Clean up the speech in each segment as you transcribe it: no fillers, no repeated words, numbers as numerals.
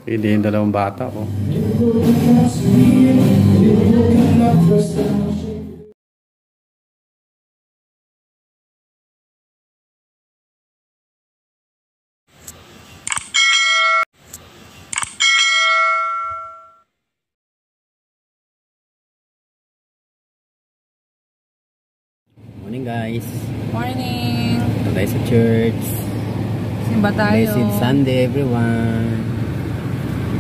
Hindi yung dalawang bata ko. Morning guys. Morning. Ito tayo sa church. Simba tayo. Blessed Sunday everyone.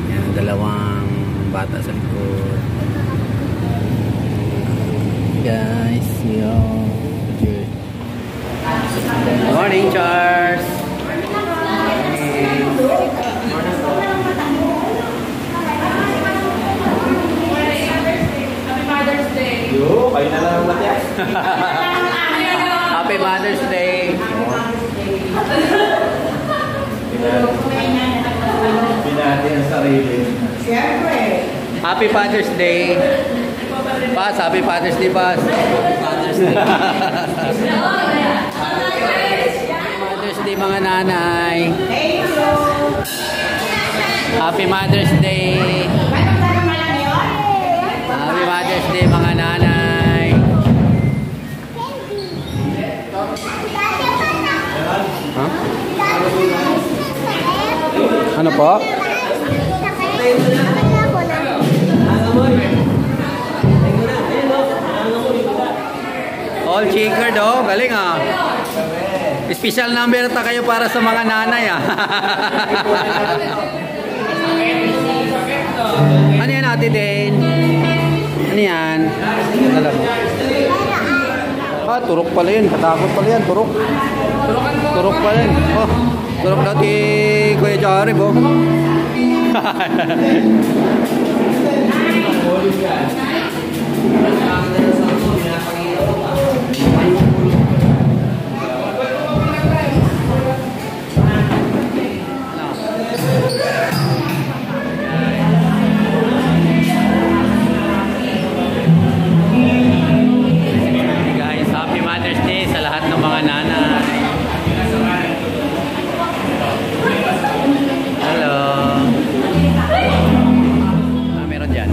Yan ang dalawang bata sa likod. Guys, yo. Church. Morning Charles. Happy Mother's Day. Yo, kayo na lang naman yan. Happy Mother's Day. Pinati ang sarili. Siyempre. Happy Father's Day. Pas, Happy Father's Day, Pas. Happy Father's Day. Happy Mother's Day mga nanay. Thank you. Happy Mother's Day. Happy Mother's Day mga nanay. Huh? Ano po? All checker do, galing ah. Special number ta kayo para sa mga nanay ah. Ano yan Ate Den? Ano yan? Alam mo? Ah, turok pala yun. Katakot pala yan, turok. Turok pala yun. Oh, turok daw ti Kuya Jarib oh. Guys, Happy Mother's Day sa lahat ng mga nanay. Hello. Ah, meron dyan.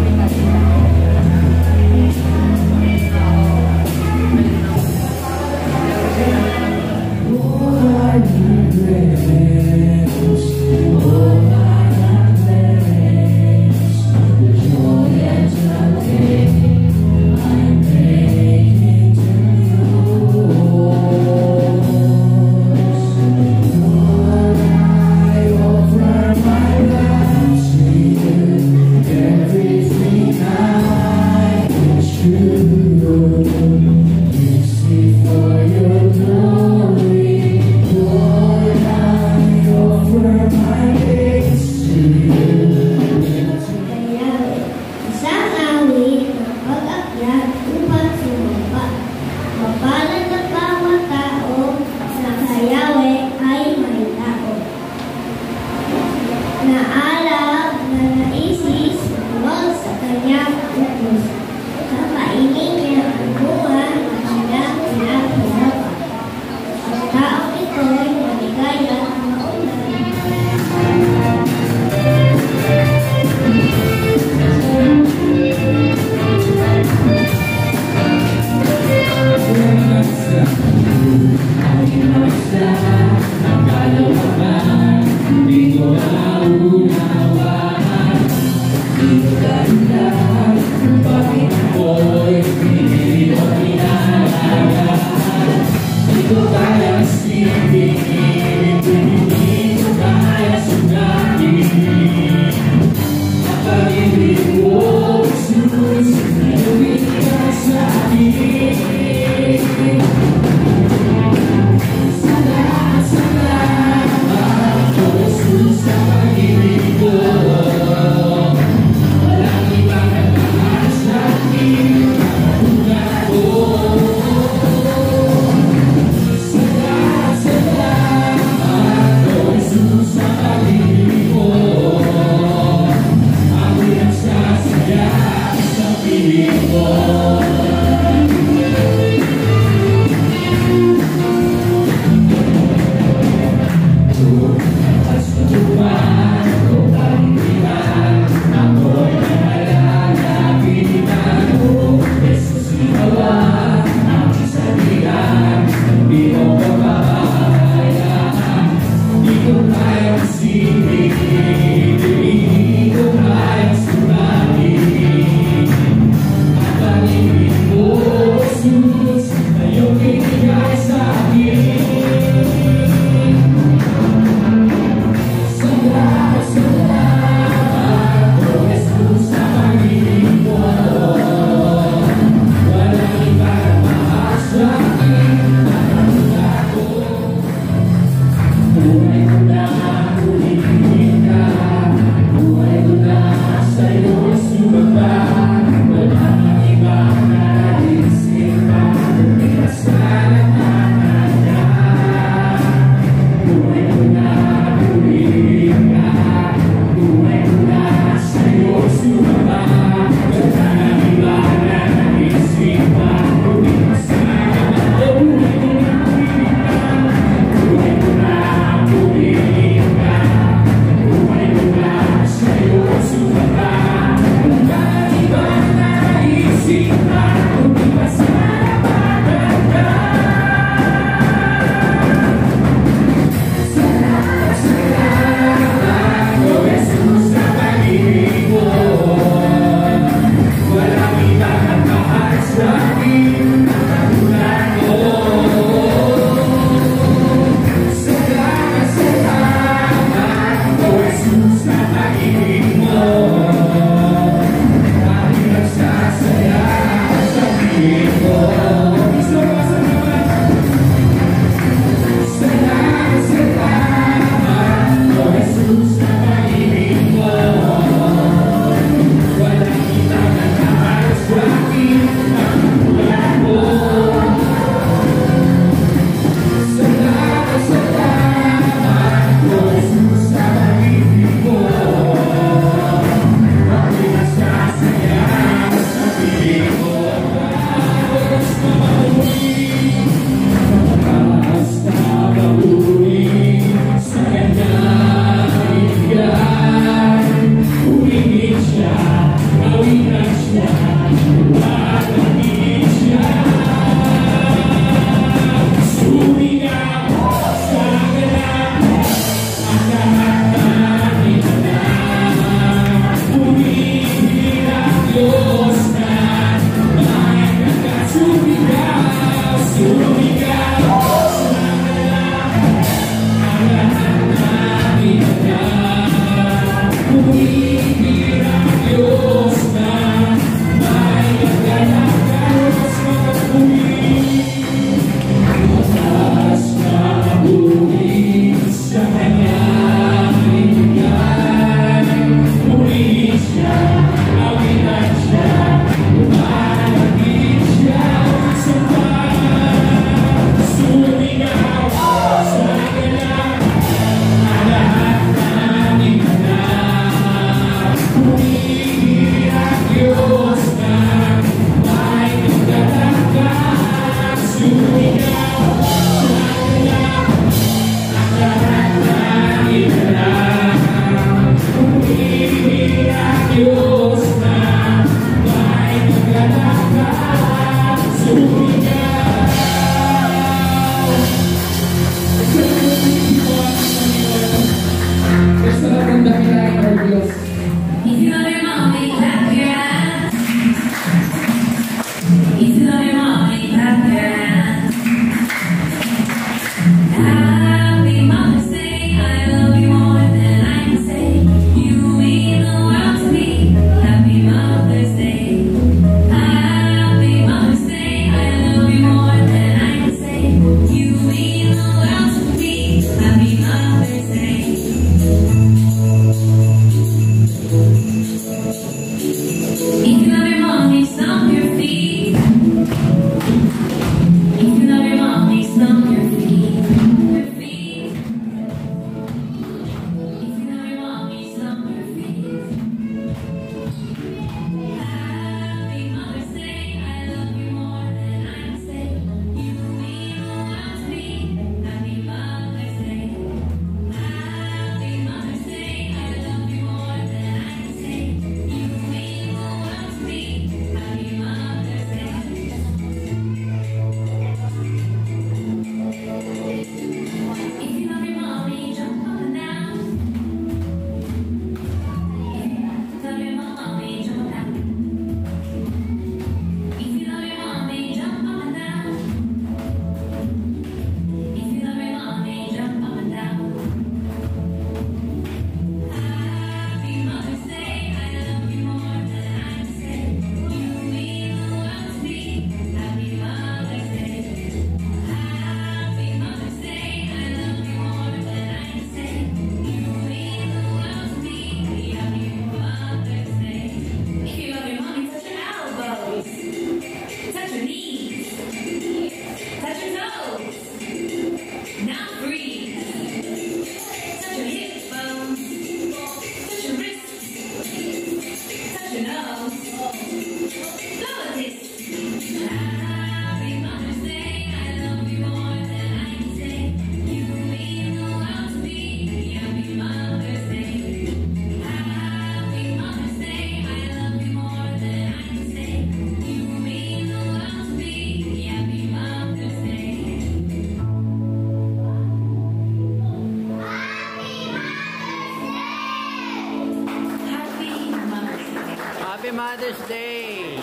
Happy Mother's Day!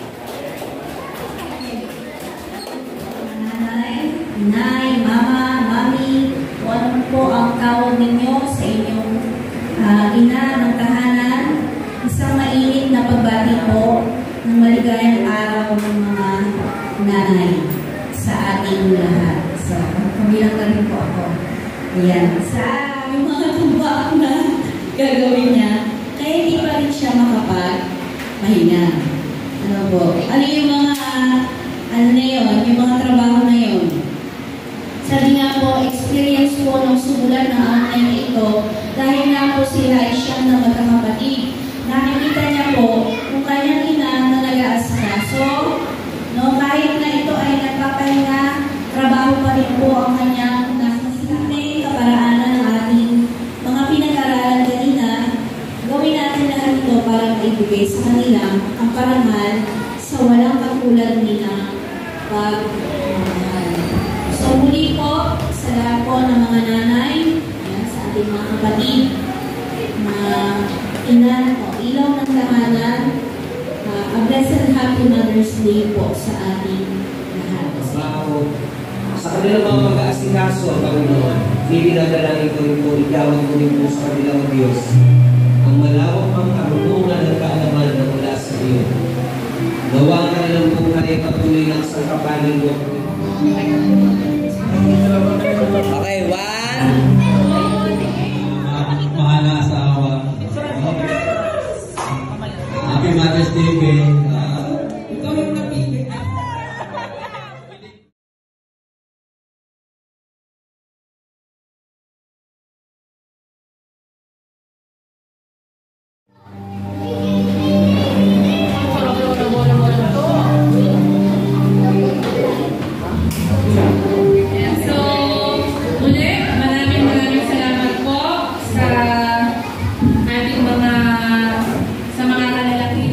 Nay, Mama, Mami, kung ano po ang tawag ninyo sa inyong ina ng tahanan, isang mainit na pagbati po ng maligayang araw ng mga nanay sa ating lahat. So, kabilang ka rin po ako. Ayan. Sa yung mga tumbak na gagawin niya, kaya hindi pa rin siya makapag-mahinga. Ano po? Ano yung mga ano na yun, yung mga trabaho na yun. Sabi nga po, experience po ng sulat ng anay na ito dahil nga po sila ay siyang na magkakapatid. Nakikita niya po kung kanyang ina na nag-aasikaso, no, kahit na ito ay nagpapahinga, trabaho pa rin po ang kanyang nasisimpleng kaparaanan ng ating mga pinag-aralan kanina. Gawin natin lahat ito para maibigay sa kanila ang parangal sa walang katulad nilang pagmamahal. So muli po, sa lahat po ng mga nanay, sa ating mga kapatid, mga ina, ilaw ng tahanan, a blessed happy Mother's Day po sa ating lahat. Sa kanilang mga mag-aasikaso, Panginoon, ibinadalangin ko rin po, igawin ko rin po sa kanilang Diyos ang malawak ang karunungan at kaalaman na mula sa iyo. Gawa ka nilang buhay patuloy ng sangkapanin mo. Okay, one. Mahala sa awa. Happy Mother's Day, Ben. Ikaw yung napili. So, muli, maraming salamat po sa ating mga kalalaki.